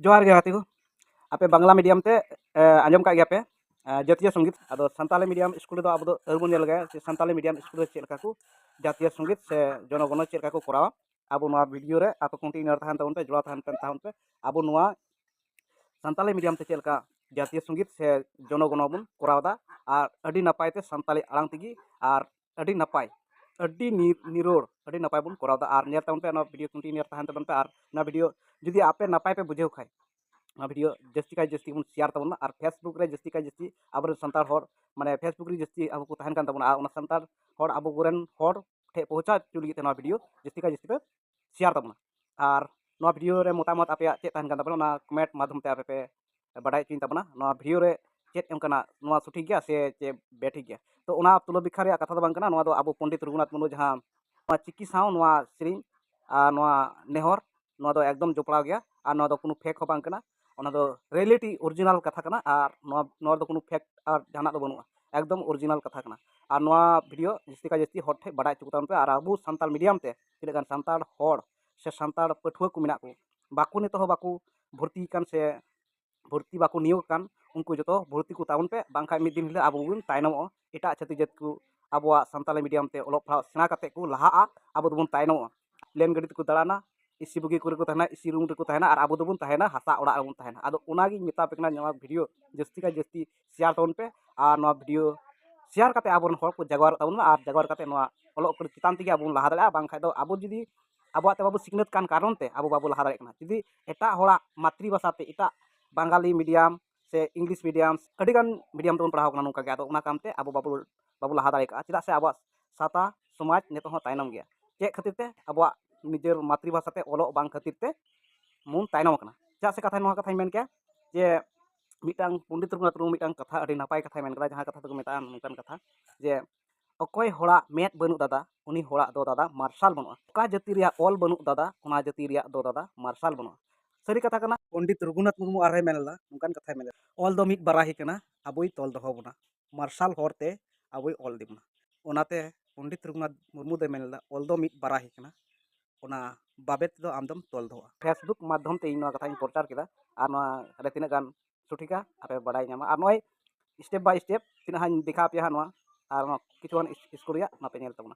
जोहार गे गाते को आपे बांग्ला मीडियम ते आंजम का गया पे जातीय संगीत अदो संताली मीडियम स्कूल दो अब दो अरबन नेल गया से संताली मीडियम स्कूल चेल का को जातीय संगीत से जनगण चेल का को करावा अब नोआ वीडियो रे आप कंटिन्यू रहन ताउन पे जुड़ा ताउन पे अब नोआ संताली मीडियम ते चेल का जातीय संगीत से जनगण बन करावदा और अडी नपाय ते संताली आड़ांग तिगी और अडी नपाय अडी निरोड़ अडी नपाय बन करावदा और नेल ताउन पे ना वीडियो कंटिन्यू रहन ताउन पे और ना वीडियो जुदी आपे नपाय पे बुझेव खाय वीडियो जस्ती का जस्ती बन शेयर तबना और फेसबुक रे जस्ती का जस्ती अब संताल हर माने फेसबुक रे जस्ती अब को तहन कान तबना और संताल हर अब गोरेन हर ठे पहुंचा चुली तेना वीडियो जस्ती का जस्ती पे शेयर तबना और नोआ वीडियो रे मोटामत आपे चे तहन कान तबना ना कमेंट माध्यम ते आपे पे बडाय चिन तबना नोआ वीडियो रे चेत एम कना नोआ सठिक गया से चे बेठिक गया तो ओना तुलो बिखा रे कथा दो बांग कना नोआ दो अब पंडित रघुनाथ मुर्मू जहां नोआ चिक्की साव नोआ श्री नोआ नेहर नोआ दो एकदम जोपड़ा गया और नोआ दो कोनो फेक हो बांग कना रियलिटी ओरिजिनल कथा कना और नोआ दो कोनो फेक और जहाना दो बनुआ एकदम ओरिजिनल कथा कना और नोआ वीडियो जस्ती का जस्ती हर ठे बडाय चुकतान पे और अबु संताल मीडियम ते तिना गान संताल हर से संताल पठुआ को मेना को बाको नितो हो बाको भर्ती कान से भर्ती बाको नियोग कान उनको जो भर्ती को ताउन पे बांखा मिद दिन हिला अबु बुन तायनमो एटा छाती जात को अबुआ संताली मीडियम ते ओलोग पढ़ाव सेना काते को लहाआ अबु दोबन तायनमो प्लेन गाड़ी को दाड़ाना इसी बुगी को तहना इसी रूम को तहना और अब दोबन तहना हसा ओड़ा रेबन तहना आदो ओनागी मेता पे कना वीडियो जस्ती का जस्ती शेयर ताउन पे और नोआ वीडियो शेयर काते आबन हर को जगवार ताउन और जगवार काते नोआ ओलोग को चितान तिगे आबन लहा दाड़ा बांखा दो अब जुदी अब ते बाबू सिखनत कान कारण ते अब बाबू लहा दाड़े कना जुदी एटा होड़ा मातृभाषा ते एटा बांगाली मीडियम से इंग्लिश मीडियम अडिगान मीडियम तेबन पढ़ाव कना नोका गया ओना कामते अब बाबू बाबू लहा दाड़े का चेदा से अब साता समाज नेतो हो तायनम गया चे खातिर ते अब निजेर मातृभाषा ते ओलोग बांग खातिर ते मुन तायनम कना चेदा से कथा नोआ कथा मेन के जे मिटांग पंडित रघुनाथ मुर्मू मिटांग कथा अडी नापाय कथा मेन कदा जहां कथा को मेता नोंकान कथा जे अकोय होड़ा मेट बनु दादा उनी होड़ा दो दादा मार्शल बनु का जाति रिया ऑल बनु दादा उना जाति रिया दो दादा मार्शल बनु सरी कथा कना पंडित रघुनाथ मुर्मू आरे मेनला नोंकान कथा मेन ऑल दो मिट बाराही कना अबुई तोल दो बना मार्शल होरते अबुई ऑल दिबना ओनाते पंडित रघुनाथ मुर्मू दे मेनला ऑल दो मिट बाराही कना ओना बाबेत दो आमदम तोल दो फेसबुक माध्यम ते इन कथा प्रचार केदा और नोआ रे तिना गान सठिका आपे बडाय नामा और नोय स्टेप बाय स्टेप तिना हां दिखा पे हां नोआ और किछुआन स्कूल रिया ना पे नेल तबना